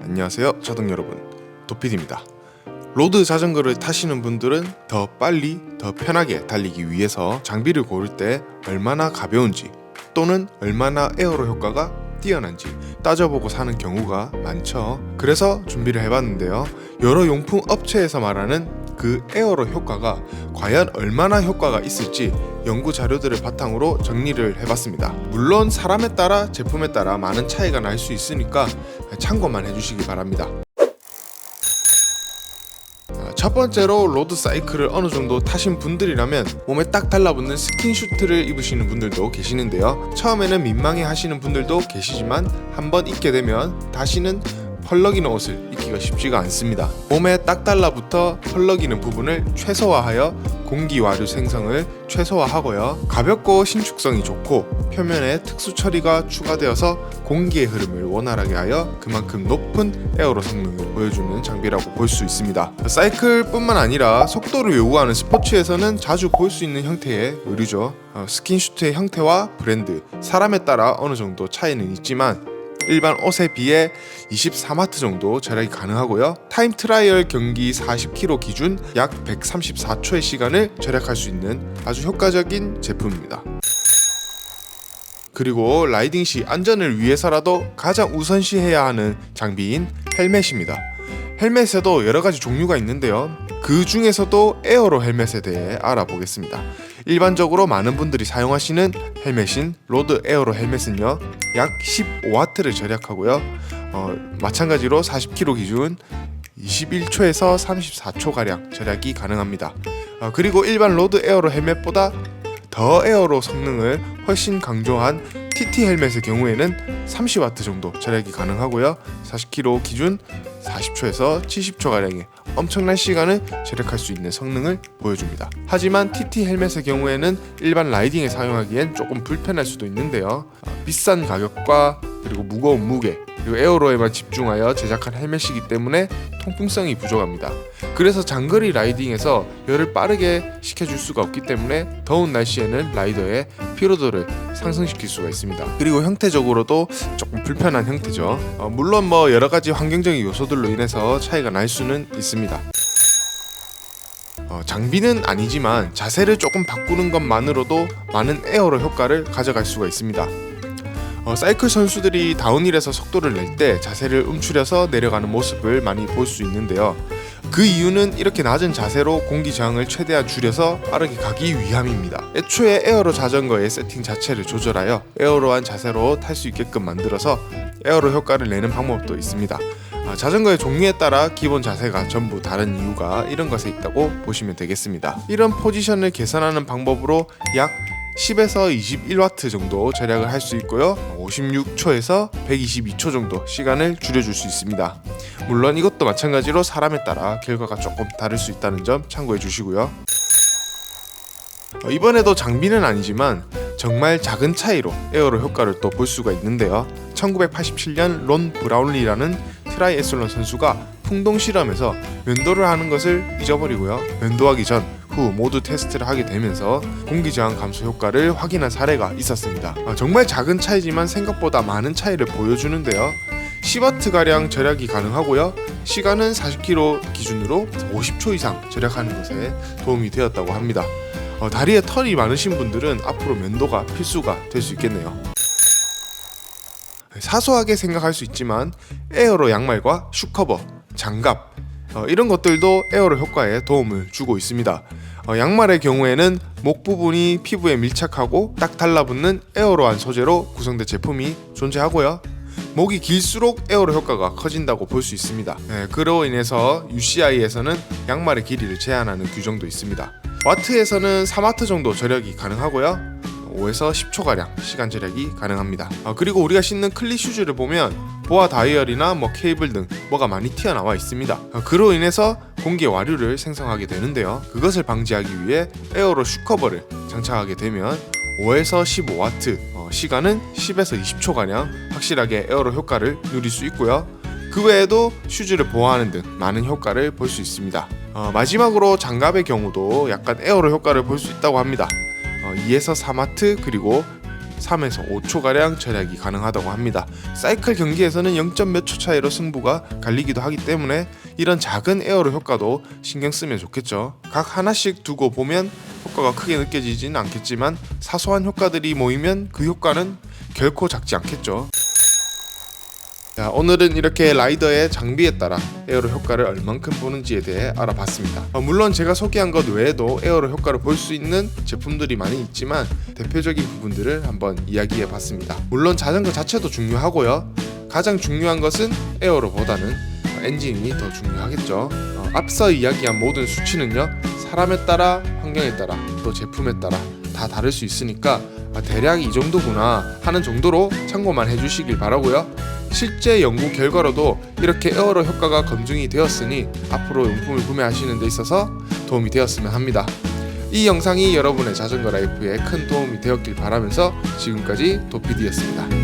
안녕하세요 자동 여러분, 도피디입니다. 로드 자전거를 타시는 분들은 더 빨리 더 편하게 달리기 위해서 장비를 고를 때 얼마나 가벼운지 또는 얼마나 에어로 효과가 뛰어난지 따져보고 사는 경우가 많죠. 그래서 준비를 해봤는데요, 여러 용품 업체에서 말하는 그 에어로 효과가 과연 얼마나 효과가 있을지 연구 자료들을 바탕으로 정리를 해봤습니다. 물론 사람에 따라 제품에 따라 많은 차이가 날 수 있으니까 참고만 해주시기 바랍니다. 첫 번째로 로드 사이클을 어느 정도 타신 분들이라면 몸에 딱 달라붙는 스킨슈트를 입으시는 분들도 계시는데요, 처음에는 민망해 하시는 분들도 계시지만 한번 입게 되면 다시는 펄럭이는 옷을 입기가 쉽지가 않습니다. 몸에 딱 달라붙어 펄럭이는 부분을 최소화하여 공기 와류 생성을 최소화하고요, 가볍고 신축성이 좋고 표면에 특수 처리가 추가되어서 공기의 흐름을 원활하게 하여 그만큼 높은 에어로 성능을 보여주는 장비라고 볼 수 있습니다. 사이클뿐만 아니라 속도를 요구하는 스포츠에서는 자주 볼 수 있는 형태의 의류죠. 스킨슈트의 형태와 브랜드, 사람에 따라 어느 정도 차이는 있지만 일반 옷에 비해 24와트 정도 절약이 가능하고요, 타임 트라이얼 경기 40km 기준 약 134초의 시간을 절약할 수 있는 아주 효과적인 제품입니다. 그리고 라이딩 시 안전을 위해서라도 가장 우선시해야 하는 장비인 헬멧입니다. 헬멧에도 여러가지 종류가 있는데요, 그 중에서도 에어로 헬멧에 대해 알아보겠습니다. 일반적으로 많은 분들이 사용하시는 헬멧인 로드 에어로 헬멧은요 약 15W를 절약하고요, 마찬가지로 40km 기준 21초에서 34초가량 절약이 가능합니다. 그리고 일반 로드 에어로 헬멧보다 더 에어로 성능을 훨씬 강조한 TT 헬멧의 경우에는 30W 정도 절약이 가능하고요, 40km 기준 40초에서 70초가량의 엄청난 시간을 절약할 수 있는 성능을 보여줍니다. 하지만 TT 헬멧의 경우에는 일반 라이딩에 사용하기엔 조금 불편할 수도 있는데요, 비싼 가격과 그리고 무거운 무게 그리고 에어로에만 집중하여 제작한 헬멧이기 때문에 통풍성이 부족합니다. 그래서 장거리 라이딩에서 열을 빠르게 식혀줄 수가 없기 때문에 더운 날씨에는 라이더의 피로도를 상승시킬 수가 있습니다. 그리고 형태적으로도 조금 불편한 형태죠. 물론 여러가지 환경적인 요소들로 인해서 차이가 날 수는 있습니다. 장비는 아니지만 자세를 조금 바꾸는 것만으로도 많은 에어로 효과를 가져갈 수가 있습니다. 사이클 선수들이 다운힐에서 속도를 낼 때 자세를 움츠려서 내려가는 모습을 많이 볼 수 있는데요, 그 이유는 이렇게 낮은 자세로 공기 저항을 최대한 줄여서 빠르게 가기 위함입니다. 애초에 에어로 자전거의 세팅 자체를 조절하여 에어로한 자세로 탈 수 있게끔 만들어서 에어로 효과를 내는 방법도 있습니다. 자전거의 종류에 따라 기본 자세가 전부 다른 이유가 이런 것에 있다고 보시면 되겠습니다. 이런 포지션을 개선하는 방법으로 약 10에서 21W 정도 절약을 할 수 있고요, 56초에서 122초 정도 시간을 줄여줄 수 있습니다. 물론 이것도 마찬가지로 사람에 따라 결과가 조금 다를 수 있다는 점 참고해 주시고요. 이번에도 장비는 아니지만 정말 작은 차이로 에어로 효과를 또 볼 수가 있는데요, 1987년 론 브라운리라는 트라이애슬론 선수가 풍동 실험에서 면도를 하는 것을 잊어버리고요, 면도하기 전, 후 모두 테스트를 하게 되면서 공기저항 감소 효과를 확인한 사례가 있었습니다. 정말 작은 차이지만 생각보다 많은 차이를 보여주는데요, 10W가량 절약이 가능하고요, 시간은 40km 기준으로 50초 이상 절약하는 것에 도움이 되었다고 합니다. 다리에 털이 많으신 분들은 앞으로 면도가 필수가 될 수 있겠네요. 사소하게 생각할 수 있지만 에어로 양말과 슈커버, 장갑 이런 것들도 에어로 효과에 도움을 주고 있습니다. 양말의 경우에는 목 부분이 피부에 밀착하고 딱 달라붙는 에어로한 소재로 구성된 제품이 존재하고요, 목이 길수록 에어로 효과가 커진다고 볼 수 있습니다. 그로 인해서 UCI에서는 양말의 길이를 제한하는 규정도 있습니다. 와트에서는 3W 정도 절약이 가능하고요, 5에서 10초가량 시간 절약이 가능합니다. 그리고 우리가 신는 클릿 슈즈를 보면 보아 다이얼이나 케이블 등 뭐가 많이 튀어나와 있습니다. 그로 인해서 공기의 와류를 생성하게 되는데요, 그것을 방지하기 위해 에어로 슈커버를 장착하게 되면 5에서 15W, 시간은 10에서 20초가량 확실하게 에어로 효과를 누릴 수 있고요, 그 외에도 슈즈를 보호하는 등 많은 효과를 볼 수 있습니다. 마지막으로 장갑의 경우도 약간 에어로 효과를 볼 수 있다고 합니다. 2에서 3W 그리고 3에서 5초가량 절약이 가능하다고 합니다. 사이클 경기에서는 0. 몇 초 차이로 승부가 갈리기도 하기 때문에 이런 작은 에어로 효과도 신경 쓰면 좋겠죠. 각 하나씩 두고 보면 효과가 크게 느껴지진 않겠지만 사소한 효과들이 모이면 그 효과는 결코 작지 않겠죠. 자, 오늘은 이렇게 라이더의 장비에 따라 에어로 효과를 얼만큼 보는지에 대해 알아봤습니다. 물론 제가 소개한 것 외에도 에어로 효과를 볼 수 있는 제품들이 많이 있지만 대표적인 부분들을 한번 이야기해봤습니다. 물론 자전거 자체도 중요하고요. 가장 중요한 것은 에어로보다는 엔진이 더 중요하겠죠. 앞서 이야기한 모든 수치는요, 사람에 따라, 환경에 따라, 또 제품에 따라 다 다를 수 있으니까 대략 이 정도구나 하는 정도로 참고만 해주시길 바라고요. 실제 연구 결과로도 이렇게 에어로 효과가 검증이 되었으니 앞으로 용품을 구매하시는 데 있어서 도움이 되었으면 합니다. 이 영상이 여러분의 자전거 라이프에 큰 도움이 되었길 바라면서 지금까지 도피디였습니다.